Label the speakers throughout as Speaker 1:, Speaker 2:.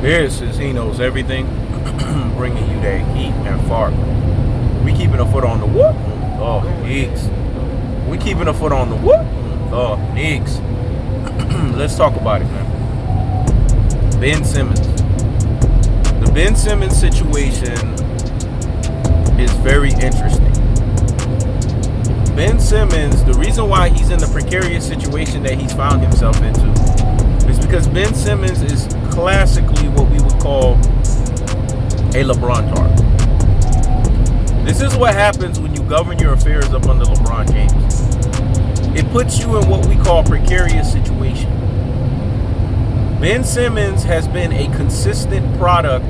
Speaker 1: This is He Knows Everything, bringing you that heat and fart. We keeping a foot on the whoop. Oh, niggas. We keeping a foot on the whoop. Oh, niggas. Let's talk about it, man. Ben Simmons. The Ben Simmons situation is very interesting. Ben Simmons, the reason why he's in the precarious situation that he's found himself into is because Ben Simmons is classically what we would call a LeBron target. This is what happens when you govern your affairs up under LeBron James. It puts you in what we call precarious situation. Ben Simmons has been a consistent product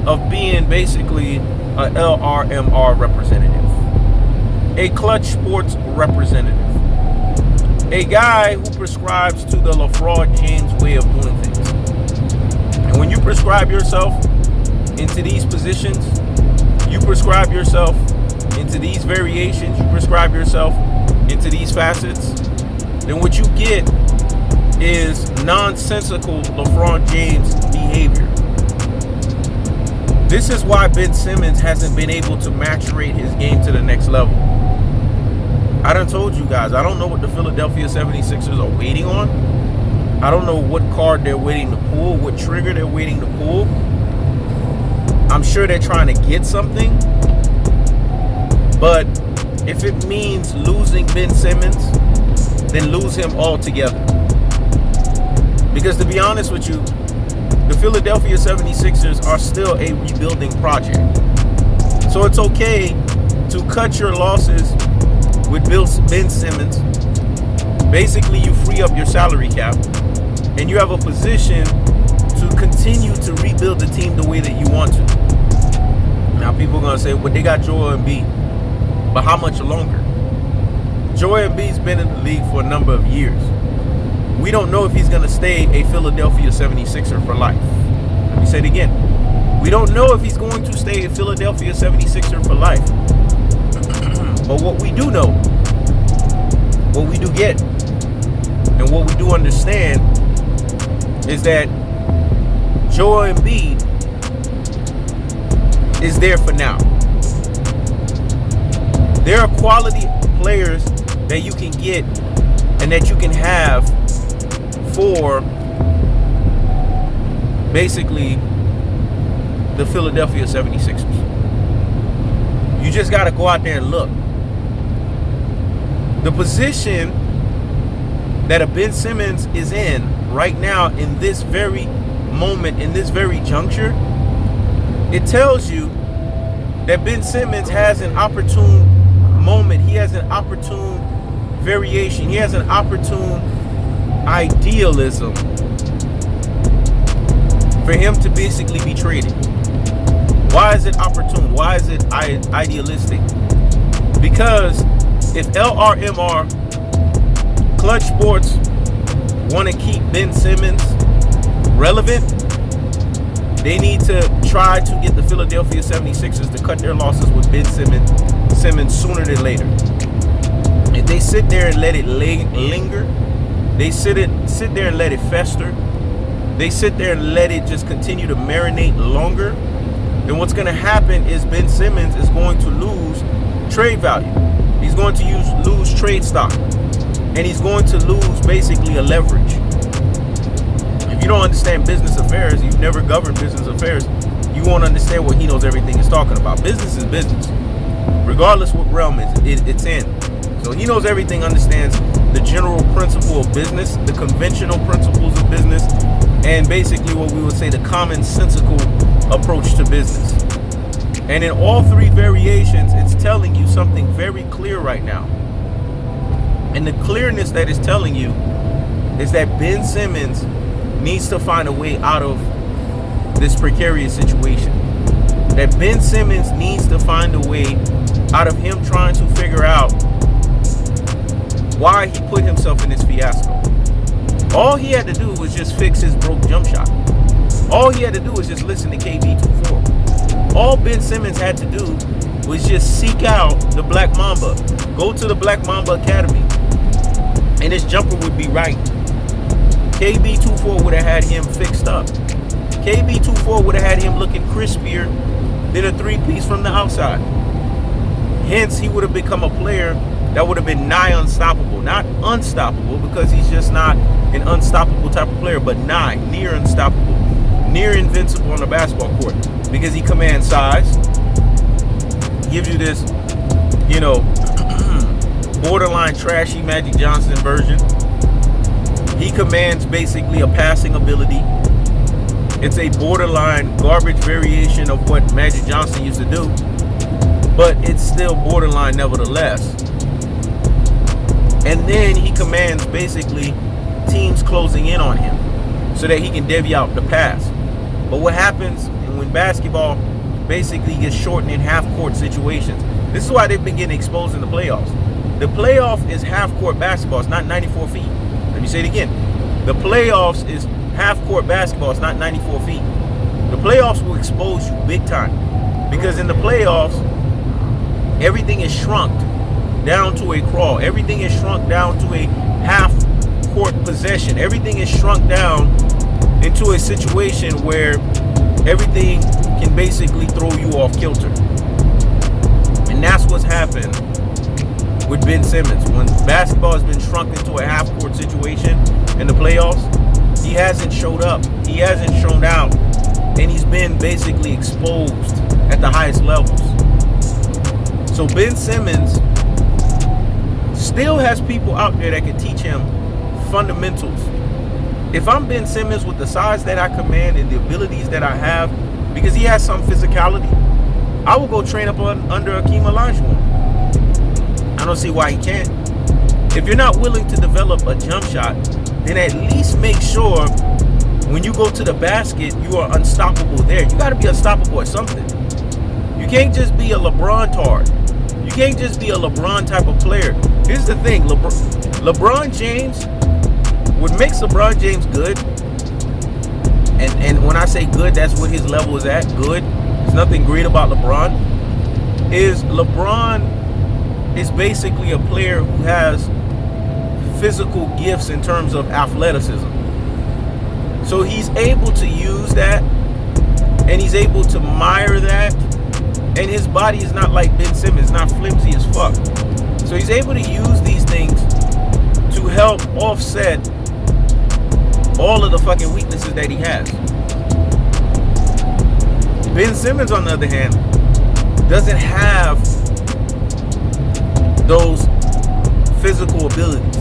Speaker 1: of being basically a LRMR representative, a clutch sports representative, a guy who prescribes to the LeBron James way of doing things. And when you prescribe yourself into these positions, you prescribe yourself into these variations, you prescribe yourself into these facets, then what you get is nonsensical LeBron James behavior. This is why Ben Simmons hasn't been able to maturate his game to the next level. I done told you guys, I don't know what the Philadelphia 76ers are waiting on. I don't know what card they're waiting to pull, what trigger they're waiting to pull. I'm sure they're trying to get something. But if it means losing Ben Simmons, then lose him altogether. Because to be honest with you, the Philadelphia 76ers are still a rebuilding project. So it's okay to cut your losses with Ben Simmons. Basically, you free up your salary cap and you have a position to continue to rebuild the team the way that you want to. Now, people are going to say, well, they got Joel Embiid. But how much longer? Joel Embiid's been in the league for a number of years. We don't know if he's going to stay a Philadelphia 76er for life. Let me say it again. We don't know if he's going to stay a Philadelphia 76er for life. But what we do know, what we do get, and what we do understand is that Joel Embiid is there for now. There are quality players that you can get and that you can have for basically the Philadelphia 76ers. You just got to go out there and look. The position that a Ben Simmons is in right now, in this very moment, in this very juncture, it tells you that Ben Simmons has an opportune moment. He has an opportune variation. He has an opportune idealism for him to basically be traded. Why is it opportune? Why is it idealistic? Because if LRMR, Clutch Sports, want to keep Ben Simmons relevant, they need to try to get the Philadelphia 76ers to cut their losses with Ben Simmons sooner than later. If they sit there and let it linger, they sit there and let it fester, they sit there and let it just continue to marinate longer, then what's going to happen is Ben Simmons is going to lose trade value. He's going to lose trade stock. And he's going to lose basically a leverage. If you don't understand business affairs, you've never governed business affairs, you won't understand what He Knows Everything is talking about. Business is business, regardless what realm it's in. So He Knows Everything understands the general principle of business, the conventional principles of business, and basically what we would say the commonsensical approach to business. And in all three variations, it's telling you something very clear right now. And the clearness that it's telling you is that Ben Simmons needs to find a way out of this precarious situation. That Ben Simmons needs to find a way out of him trying to figure out why he put himself in this fiasco. All he had to do was just fix his broke jump shot. All he had to do was just listen to KB24. All Ben Simmons had to do was just seek out the Black Mamba. Go to the Black Mamba Academy. And his jumper would be right. KB24 would have had him fixed up. KB24 would have had him looking crispier than a three-piece from the outside. Hence, he would have become a player that would have been nigh unstoppable. Not unstoppable, because he's just not an unstoppable type of player, but near unstoppable, near invincible on the basketball court, because he commands size, gives you this, borderline trashy Magic Johnson version. He commands basically a passing ability. It's a borderline garbage variation of what Magic Johnson used to do, but it's still borderline nevertheless. And then he commands basically teams closing in on him so that he can divvy out the pass. But what happens when basketball basically gets shortened in half-court situations? This is why they've been getting exposed in the playoffs. The playoff is half-court basketball. It's not 94 feet. Let me say it again. The playoffs is half-court basketball. It's not 94 feet. The playoffs will expose you big time, because in the playoffs, everything is shrunk down to a crawl. Everything is shrunk down to a half-court possession. Everything is shrunk down into a situation where everything can basically throw you off kilter. And that's what's happened with Ben Simmons. When basketball has been shrunk into a half-court situation in the playoffs, he hasn't showed up. He hasn't shown out. And he's been basically exposed at the highest levels. So Ben Simmons still has people out there that can teach him fundamentals. If I'm Ben Simmons with the size that I command and the abilities that I have, because he has some physicality, I will go train up under Akeem Olajuwon. I don't see why he can't. If you're not willing to develop a jump shot, then at least make sure when you go to the basket, you are unstoppable there. You got to be unstoppable at something. You can't just be a LeBron tard. You can't just be a LeBron type of player. Here's the thing. LeBron James, what makes LeBron James good, and when I say good, that's what his level is at, good. There's nothing great about LeBron. Is LeBron is basically a player who has physical gifts in terms of athleticism. So he's able to use that, and he's able to mire that, and his body is not like Ben Simmons, not flimsy as fuck. So he's able to use these things to help offset all of the fucking weaknesses that he has. Ben Simmons, on the other hand, doesn't have those physical abilities.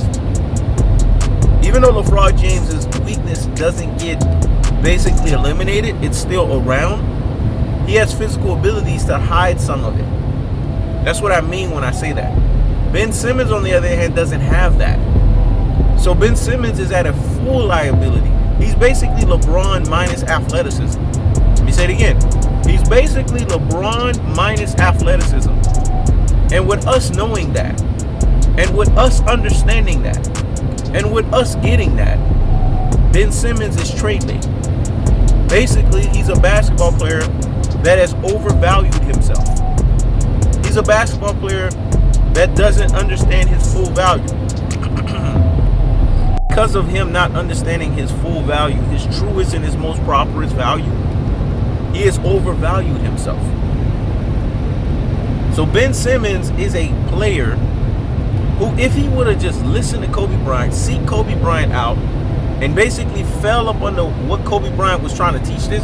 Speaker 1: Even though LeBron James's weakness doesn't get basically eliminated, it's still around. He has physical abilities to hide some of it. That's what I mean when I say that. Ben Simmons, on the other hand, doesn't have that. So Ben Simmons is at a full liability. He's basically LeBron minus athleticism. Let me say it again. He's basically LeBron minus athleticism. And with us knowing that, and with us understanding that, and with us getting that, Ben Simmons is trade bait. Basically, he's a basketball player that has overvalued himself. He's a basketball player that doesn't understand his full value. Because of him not understanding his full value, his truest and his most properest value, he has overvalued himself. So Ben Simmons is a player who, if he would have just listened to Kobe Bryant, seek Kobe Bryant out, and basically fell up under what Kobe Bryant was trying to teach this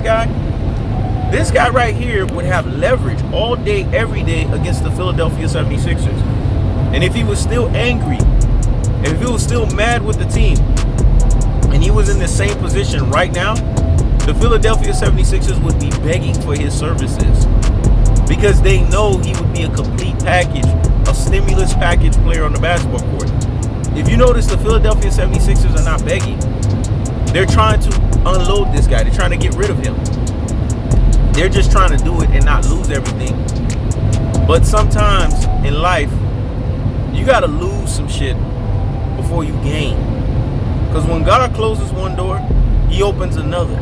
Speaker 1: guy right here would have leverage all day, every day against the Philadelphia 76ers. And if he was still angry, and if he was still mad with the team, and he was in the same position right now, the Philadelphia 76ers would be begging for his services, because they know he would be a complete package, a stimulus package player on the basketball court. If you notice, the Philadelphia 76ers are not begging. They're trying to unload this guy. They're trying to get rid of him. They're just trying to do it and not lose everything. But sometimes in life, you got to lose some shit before you gain. Because when God closes one door, he opens another.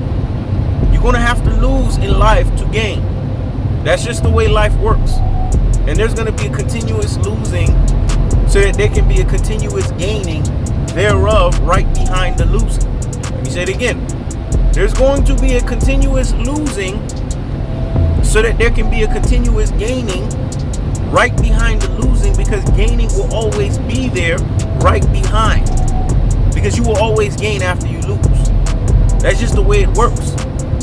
Speaker 1: You're going to have to lose in life to gain. That's just the way life works. And there's going to be a continuous losing so that there can be a continuous gaining thereof right behind the losing. Let me say it again. There's going to be a continuous losing so that there can be a continuous gaining right behind the losing, because gaining will always be there right behind, because you will always gain after you lose. That's just the way it works.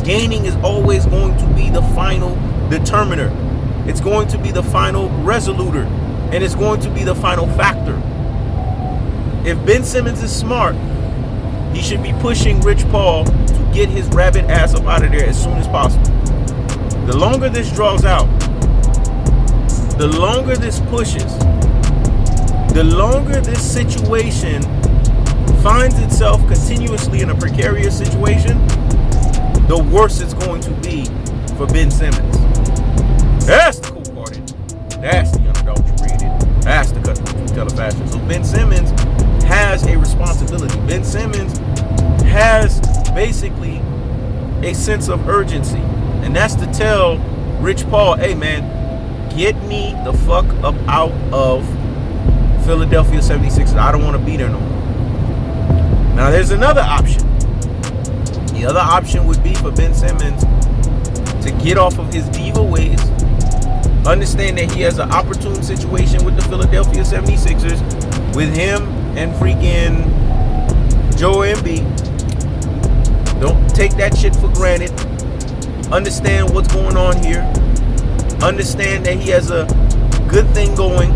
Speaker 1: Gaining is always going to be the final determiner. It's going to be the final resoluter, and it's going to be the final factor. If Ben Simmons is smart, he should be pushing Rich Paul to get his rabbit ass up out of there as soon as possible. The longer this draws out, the longer this pushes, the longer this situation finds itself continuously in a precarious situation, the worse it's going to be for Ben Simmons. That's the cool part in it. That's the unadulterated. That's the cut through telefashion. So Ben Simmons has a responsibility. Ben Simmons has basically a sense of urgency. And that's to tell Rich Paul, hey man, get me the fuck up out of Philadelphia 76ers. I don't want to be there no more. Now there's another option. The other option would be for Ben Simmons to get off of his diva ways, understand that he has an opportune situation with the Philadelphia 76ers, with him and freaking Joel Embiid. Don't take that shit for granted. Understand what's going on here. Understand that he has a good thing going.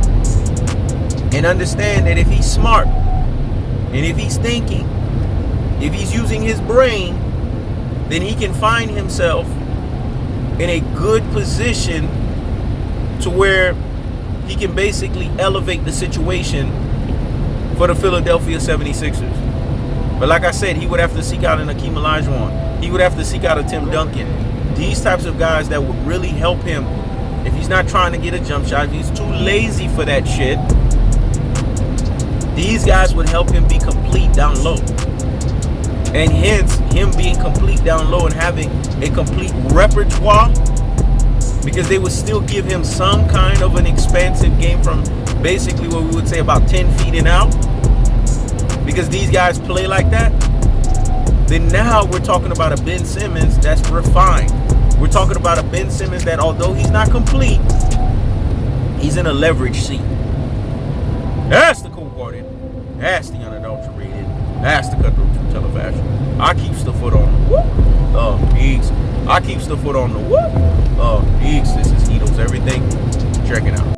Speaker 1: And understand that if he's smart, and if he's thinking, if he's using his brain, then he can find himself in a good position to where he can basically elevate the situation for the Philadelphia 76ers. But like I said, he would have to seek out an Akeem Olajuwon. He would have to seek out a Tim Duncan. These types of guys that would really help him if he's not trying to get a jump shot, if he's too lazy for that shit. These guys would help him be complete down low. And hence, him being complete down low and having a complete repertoire, because they would still give him some kind of an expansive game from basically what we would say about 10 feet and out. Because these guys play like that. Then now we're talking about a Ben Simmons that's refined. We're talking about a Ben Simmons that, although he's not complete, he's in a leverage seat. That's the cool part in it. That's the unadulterated. That's the cutthroat telefashion. I keeps the foot on the whoop. Eeks. I keeps the foot on the whoop. Eeks. This is Edo's Everything. Check it out.